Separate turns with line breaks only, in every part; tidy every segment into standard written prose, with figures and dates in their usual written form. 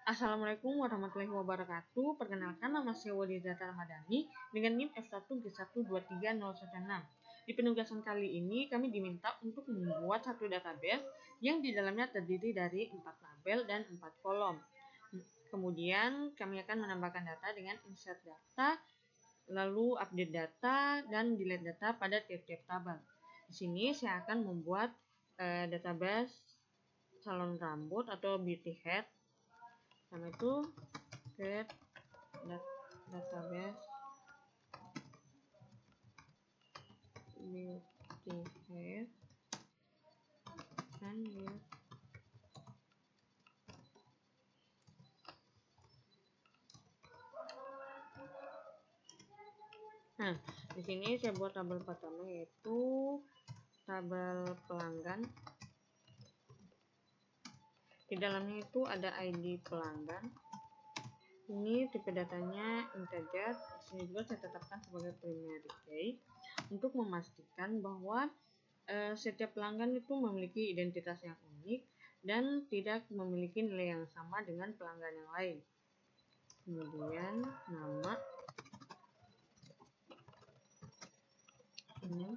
Assalamualaikum warahmatullahi wabarakatuh. Perkenalkan, nama saya Wadidata Ramadhani dengan NIM F1G1230116. Di penugasan kali ini kami diminta untuk membuat satu database yang di dalamnya terdiri dari 4 tabel dan 4 kolom. Kemudian kami akan menambahkan data dengan insert data, lalu update data dan delete data pada tiap-tiap tabel. Di sini saya akan membuat database salon rambut atau beauty head. Sama itu create database beauty head dan Nah, di sini saya buat tabel pertama yaitu tabel pelanggan. Di dalamnya itu ada ID pelanggan. Ini tipe datanya integer. Di sini juga saya tetapkan sebagai primary key untuk memastikan bahwa setiap pelanggan itu memiliki identitas yang unik dan tidak memiliki nilai yang sama dengan pelanggan yang lain. Kemudian nama, ini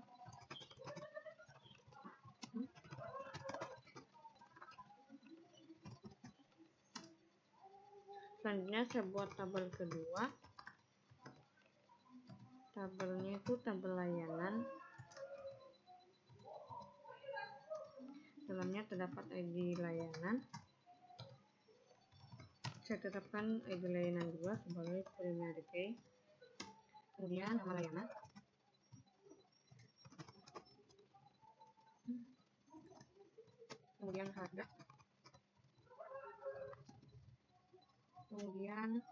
selanjutnya saya buat tabel kedua. Tabelnya itu tabel layanan. Dalamnya terdapat ID layanan. Saya tetapkan ID layanan juga sebagai primary key. Kemudian nama layanan. Kemudian harga. Kemudian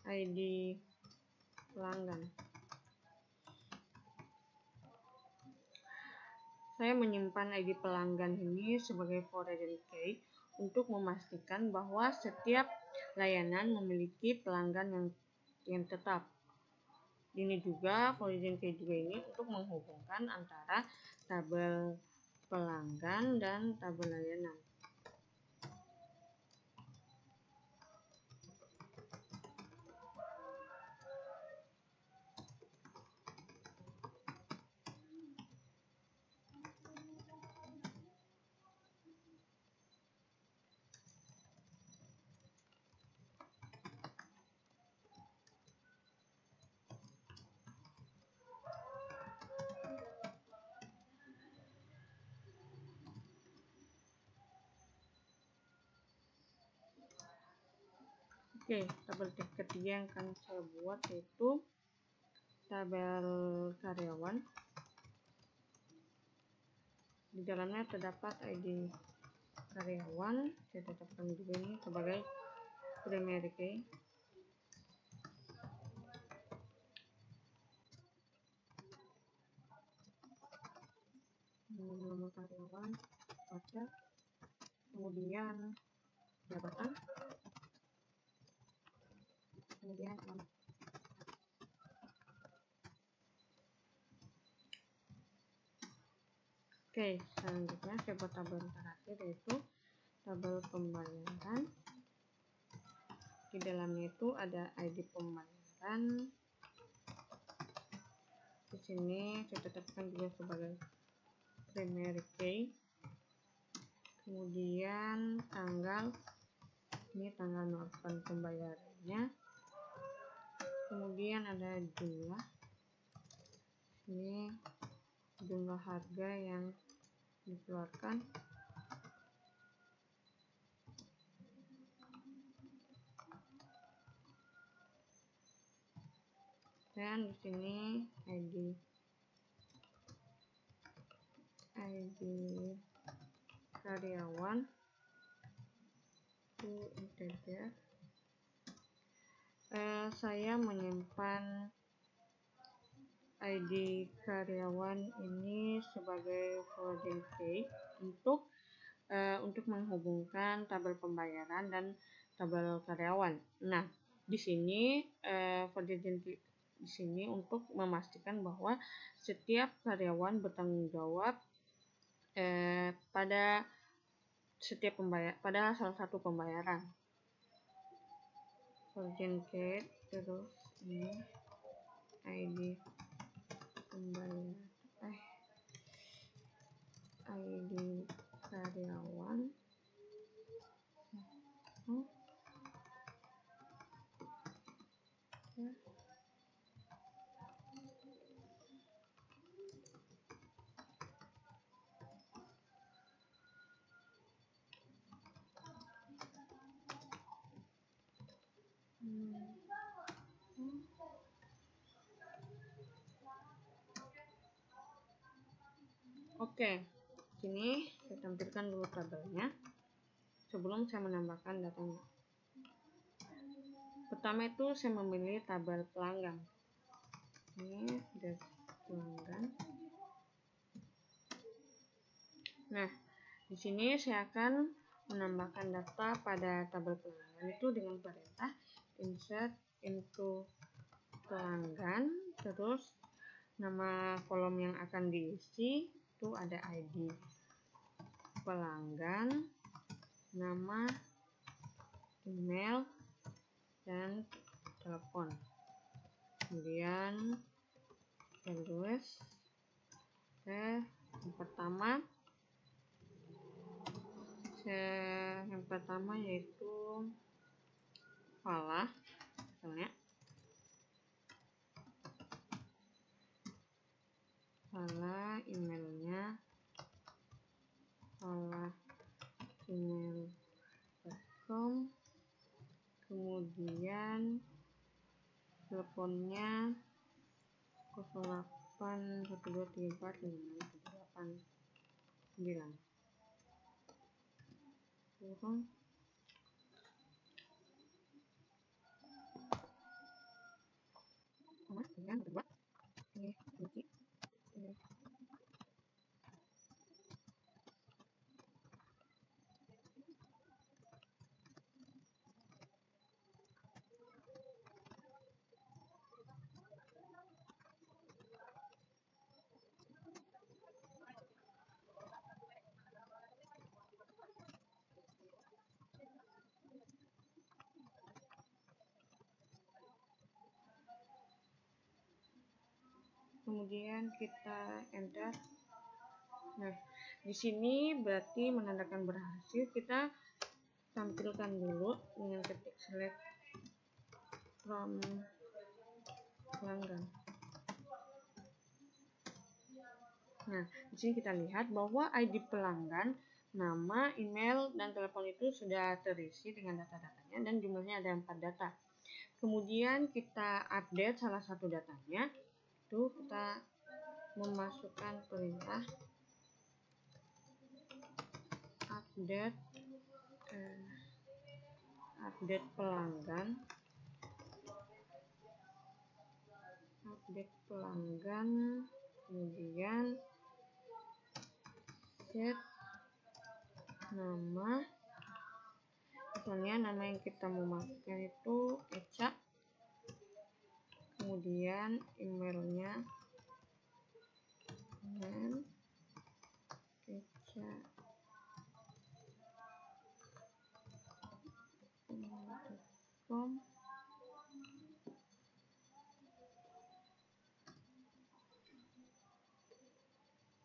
ID pelanggan. Saya menyimpan ID pelanggan ini sebagai foreign key untuk memastikan bahwa setiap layanan memiliki pelanggan yang tetap. Ini juga foreign key juga ini untuk menghubungkan antara tabel pelanggan dan tabel layanan. Oke, tabel ketiga yang akan saya buat yaitu tabel karyawan. Di dalamnya terdapat ID karyawan. Saya tetapkan juga ini sebagai primary key. Nama karyawan, pajak, kemudian jabatan, kemudian nama. Oke, selanjutnya saya buat tabel terakhir yaitu tabel pembayaran. Di dalamnya itu ada ID pembayaran. Di sini saya tetapkan juga sebagai primary key. Kemudian tanggal, ini tanggal melakukan pembayarannya. Kemudian ada jumlah, ini jumlah harga yang dikeluarkan. Dan di sini ID karyawan itu integer. Saya menyimpan ID karyawan ini sebagai foreign key untuk menghubungkan tabel pembayaran dan tabel karyawan. Nah, di sini foreign key di sini untuk memastikan bahwa setiap karyawan bertanggung jawab pada salah satu pembayaran. urgent care, terus ini ID pembayar, ID karyawan, ya. Oke, sini saya tampilkan dulu tabelnya sebelum saya menambahkan datanya. Pertama itu saya memilih tabel pelanggan. Ini dari pelanggan. Nah, di sini saya akan menambahkan data pada tabel pelanggan itu dengan perintah insert into pelanggan, terus nama kolom yang akan diisi itu ada ID pelanggan, nama, email, dan telepon. Kemudian saya tulis yang pertama yaitu Fala, misalnya Fala, emailnya fala@gmail.com, kemudian teleponnya 081234567889. Yang kedua ini kunci. Kemudian kita enter. Nah, di sini berarti menandakan berhasil. Kita tampilkan dulu dengan ketik select from pelanggan. Nah, di sini kita lihat bahwa ID pelanggan, nama, email, dan telepon itu sudah terisi dengan data-datanya dan jumlahnya ada 4 data. Kemudian kita update salah satu datanya. Itu kita memasukkan perintah update pelanggan, kemudian set nama, misalnya nama yang kita mau masukkan itu Eca, kemudian emailnya eca.com,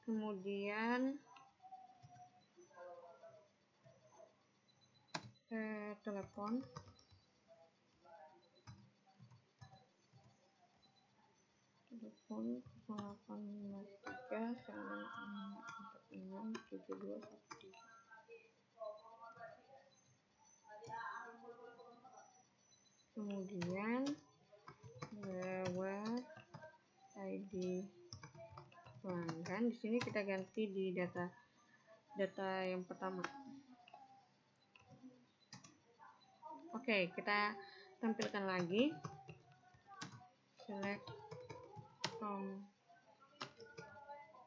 kemudian telepon telepon 085396467213. Kemudian lewat ID pelanggan, di sini kita ganti di data yang pertama. Oke, kita tampilkan lagi select from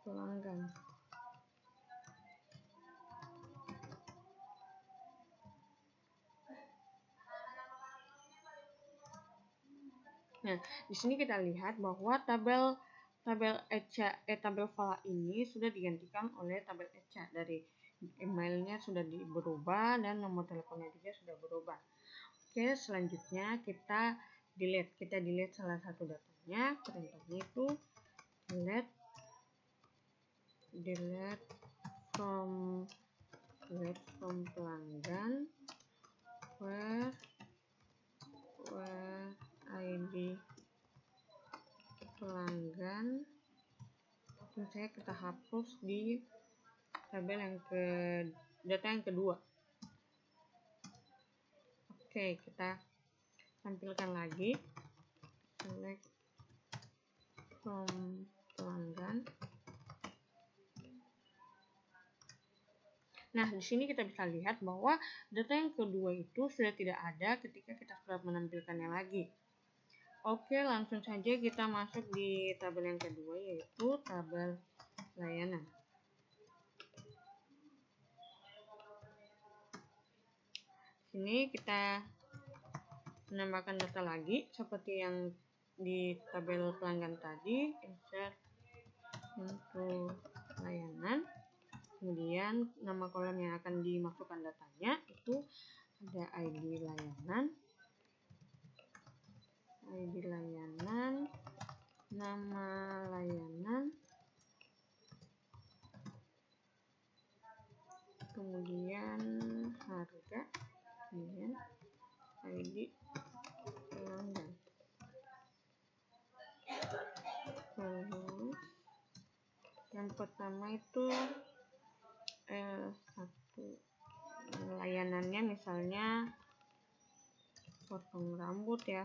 pelanggan. Nah, di sini kita lihat bahwa tabel Fala ini sudah digantikan oleh tabel Eca. Dari emailnya sudah berubah dan nomor teleponnya juga sudah berubah. Oke, selanjutnya kita delete salah satu datanya. Perintahnya itu delete from pelanggan where ID pelanggan. Misalnya kita hapus di tabel data yang kedua. Oke, kita tampilkan lagi select from pelanggan. Nah, di sini kita bisa lihat bahwa data yang kedua itu sudah tidak ada ketika kita sudah menampilkannya lagi. Oke, langsung saja kita masuk di tabel yang kedua, yaitu tabel layanan. Sini kita menambahkan data lagi seperti yang di tabel pelanggan tadi, insert untuk layanan. Kemudian nama kolom yang akan dimasukkan datanya itu ada ID layanan, nama layanan, kemudian harga, kemudian ID pelanggan. Terus yang pertama itu satu layanannya misalnya potong rambut ya.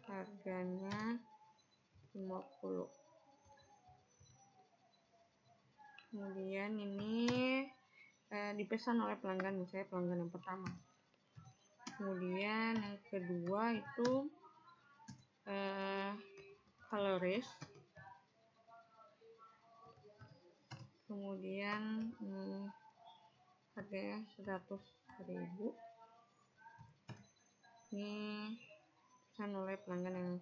Harganya 50. Kemudian ini dipesan oleh pelanggan, misalnya pelanggan yang pertama. Kemudian yang kedua itu colorist. Kemudian harganya 100.000. Ini pesan oleh pelanggan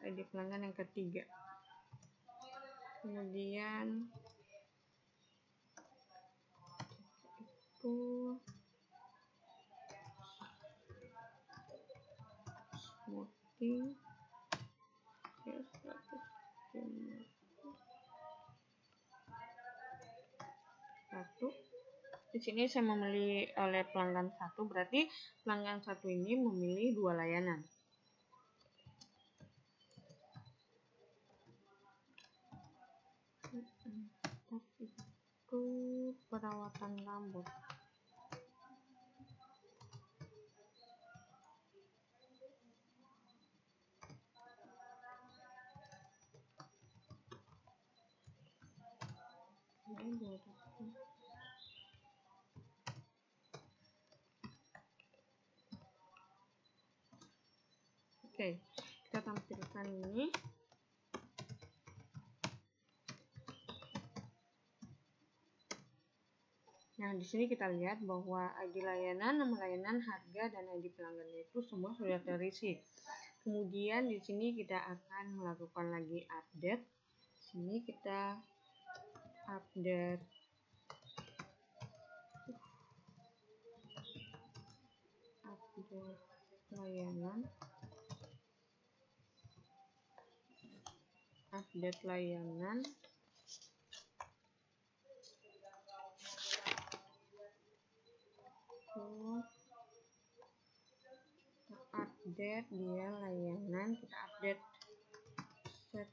ID pelanggan yang ketiga. Kemudian itu smoothing ya 100. Di sini saya memilih oleh pelanggan 1, berarti pelanggan 1 ini memilih 2 layanan. Itu perawatan rambut. Oke, kita tampilkan ini. Nah, di sini kita lihat bahwa ID layanan, nama layanan, harga, dan ID pelanggannya itu semua sudah terisi. Kemudian di sini kita akan melakukan lagi update. Di sini kita update layanan. Update layanan. Update dia layanan, kita update set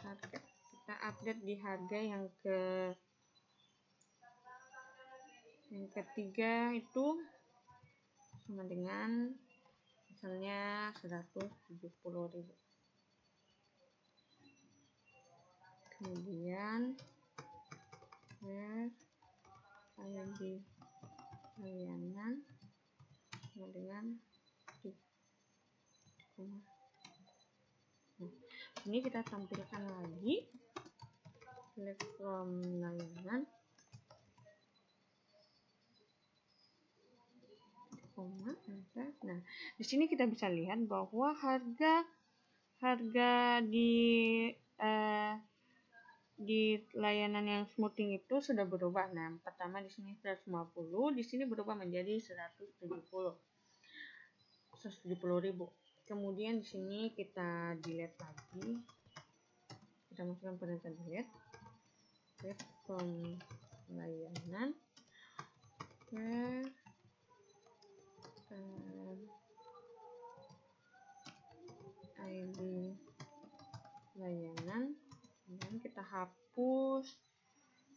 harga. Kita update di harga yang ketiga itu sama dengan misalnya 170.000. Kemudian ID layanan sama dengan ini kita tampilkan lagi select from layanan, nah di sini kita bisa lihat bahwa harga di di layanan yang smoothing itu sudah berubah. Nah, pertama di sini 150, di sini berubah menjadi 170.000. Kemudian di sini kita delete lagi. Kita masukkan perintah delete from layanan ke ID layanan, dan kita hapus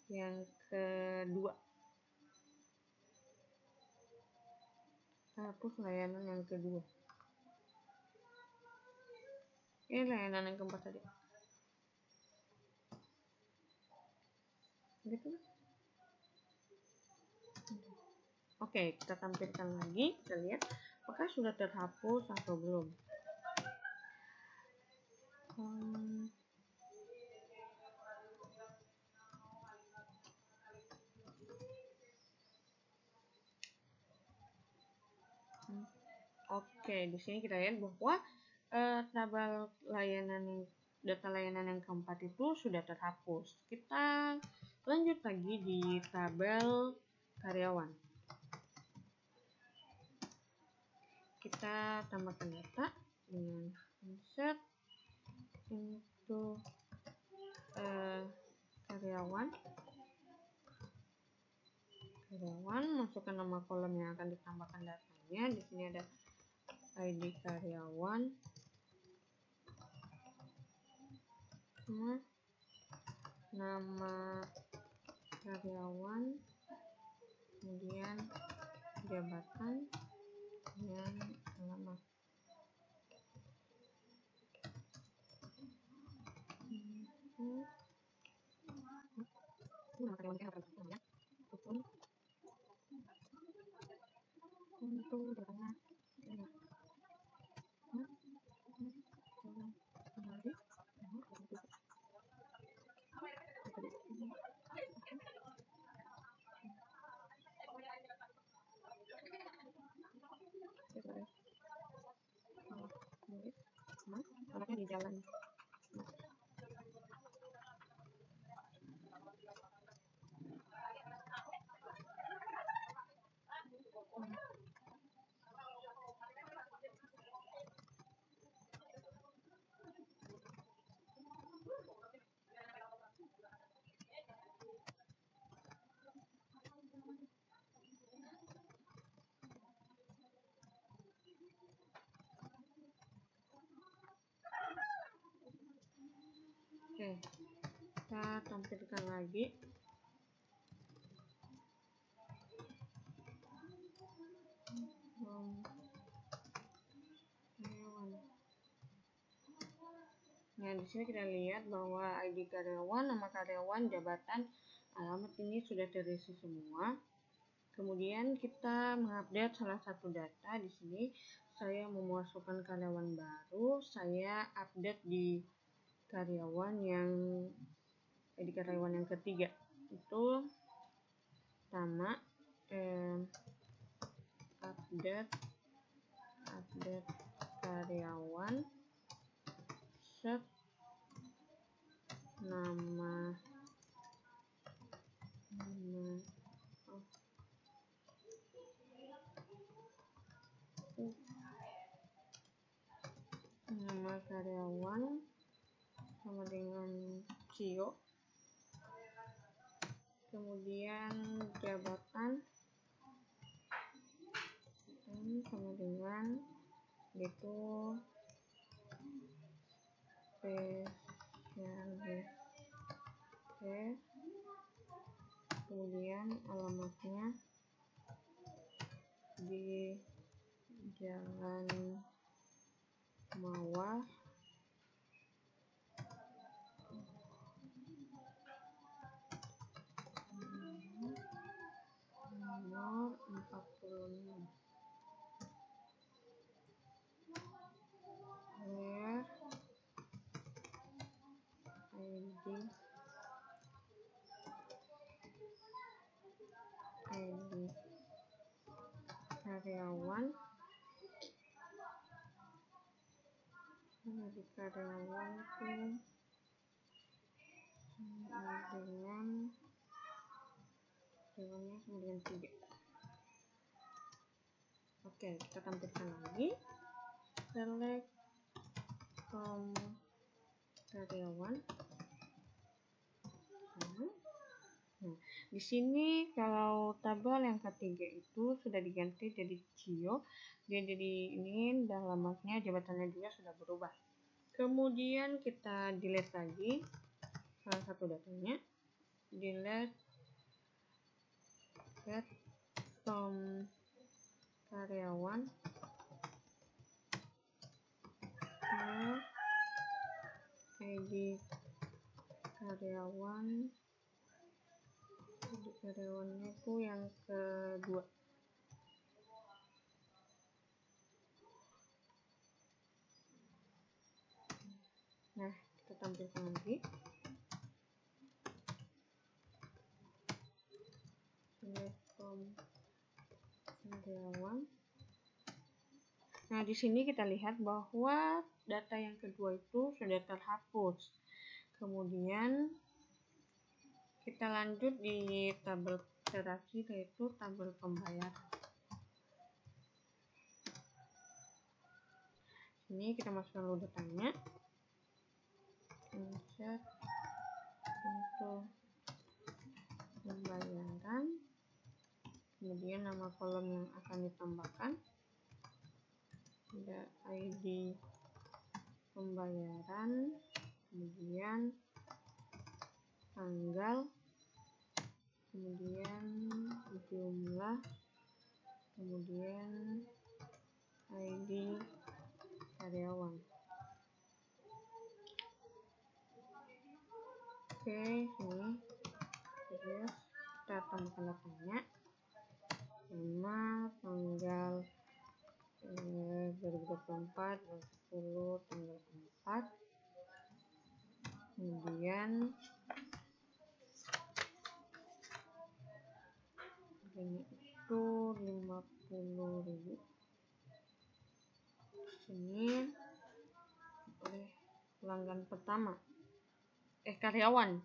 yang kedua. Hapus layanan yang kedua. Ini layanan yang keempat tadi. Gitu. Oke, kita tampilkan lagi. Kita lihat apakah sudah terhapus atau belum. Oke, di sini kita lihat bahwa tabel layanan data layanan yang keempat itu sudah terhapus. Kita lanjut lagi di tabel karyawan. Kita tambahkan data dengan insert into karyawan, masukkan nama kolom yang akan ditambahkan datanya. Di sini ada ID karyawan, nama karyawan, kemudian jabatan dan alamat. Anaknya di jalan. Oke, kita tampilkan lagi. Nah, di sini kita lihat bahwa ID karyawan, nama karyawan, jabatan, alamat ini sudah terisi semua. Kemudian kita mengupdate salah satu data. Di sini saya memasukkan karyawan baru. Saya update di karyawan yang ID karyawan yang ketiga. Itu pertama update karyawan, set nama karyawan sama dengan CEO, kemudian jabatan sama dengan itu spesialis, kemudian alamatnya di Jalan Mawar, nomor 46. Where ID karyawan, itu dengan hewannya sama dengan 3. Oke, kita tampilkan lagi. Select from karyawan. Nah, di sini kalau tabel yang ketiga itu sudah diganti jadi Cio, dia jadi ini, dan alamatnya jabatannya juga sudah berubah. Kemudian kita delete lagi salah satu datanya, delete get from karyawan ID karyawannya itu yang kedua. Nah, kita tampilkan lagi. Select from karyawan. Nah, di sini kita lihat bahwa data yang kedua itu sudah terhapus. Kemudian kita lanjut di tabel terakhir, yaitu tabel pembayaran. Ini kita masukkan dulu datanya. Insert untuk pembayaran. Kemudian nama kolom yang akan ditambahkan. Ada ID pembayaran. Kemudian tanggal, kemudian jumlah, kemudian ID karyawan. Oke, ini terus kita tambahkan datanya, nama, tanggal 2024 10 tanggal 4, kemudian ini itu 50.000. Ini oleh pelanggan pertama, karyawan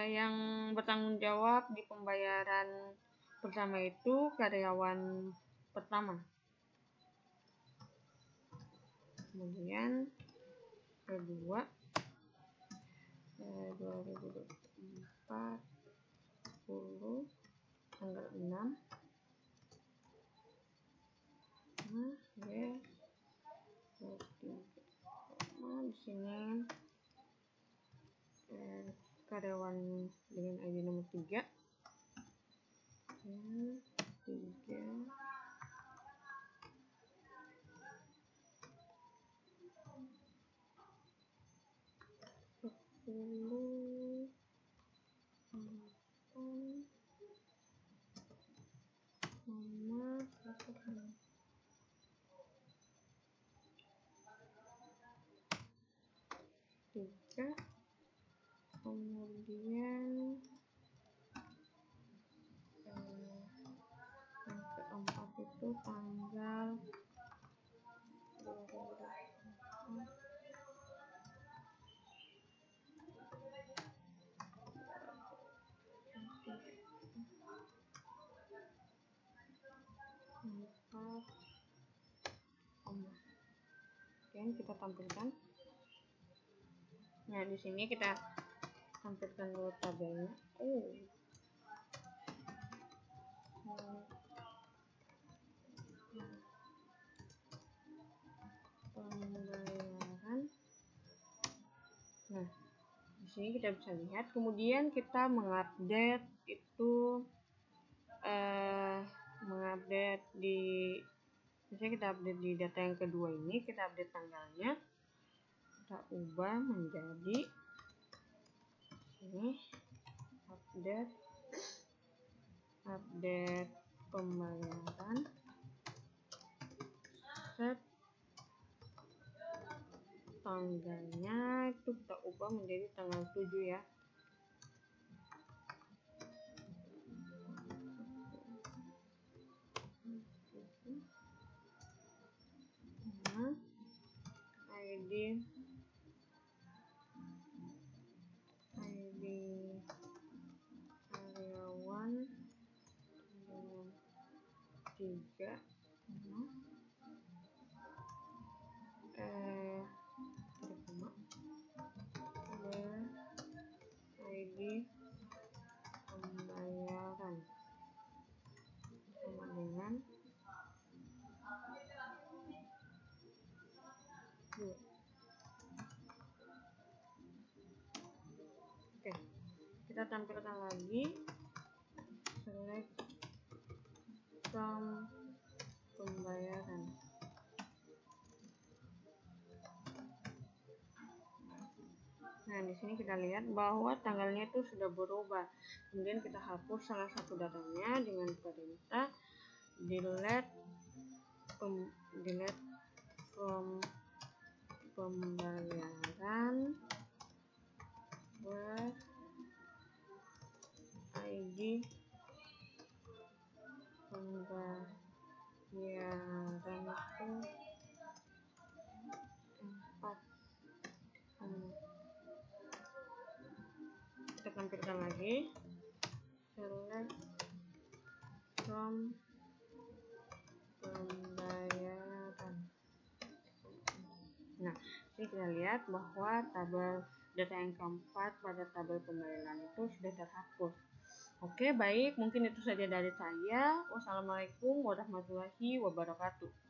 yang bertanggung jawab di pembayaran pertama itu karyawan pertama. Kemudian kedua 2024 10 tanggal 6. Nah, di sini karyawan dengan ID nomor 3. 3 10 nama 3, kemudian yang keempat itu tanggal 4. Kemudian kita tampilkan. Nah, di sini kita tampilkan dulu tabelnya. Pembayaran. Nah, di sini kita bisa lihat. Kemudian kita mengupdate itu, mengupdate di, misalnya kita update di data yang kedua ini, kita update tanggalnya, kita ubah menjadi ini, update pembayaran, set tanggalnya itu kita ubah menjadi tanggal 7 ya. Nah, ID ID pembayaran sama dengan 2. Oke, kita tampilkan lagi select from pembayaran. Nah, di sini kita lihat bahwa tanggalnya itu sudah berubah. Kemudian kita hapus salah satu datanya dengan perintah delete from pembayaran where ID pembayaran itu 4. Kita tampilkan lagi select from pembayaran. Nah, ini kita lihat bahwa tabel data yang keempat pada tabel pembayaran itu sudah terhapus. Oke, baik, mungkin itu saja dari saya. Wassalamualaikum warahmatullahi wabarakatuh.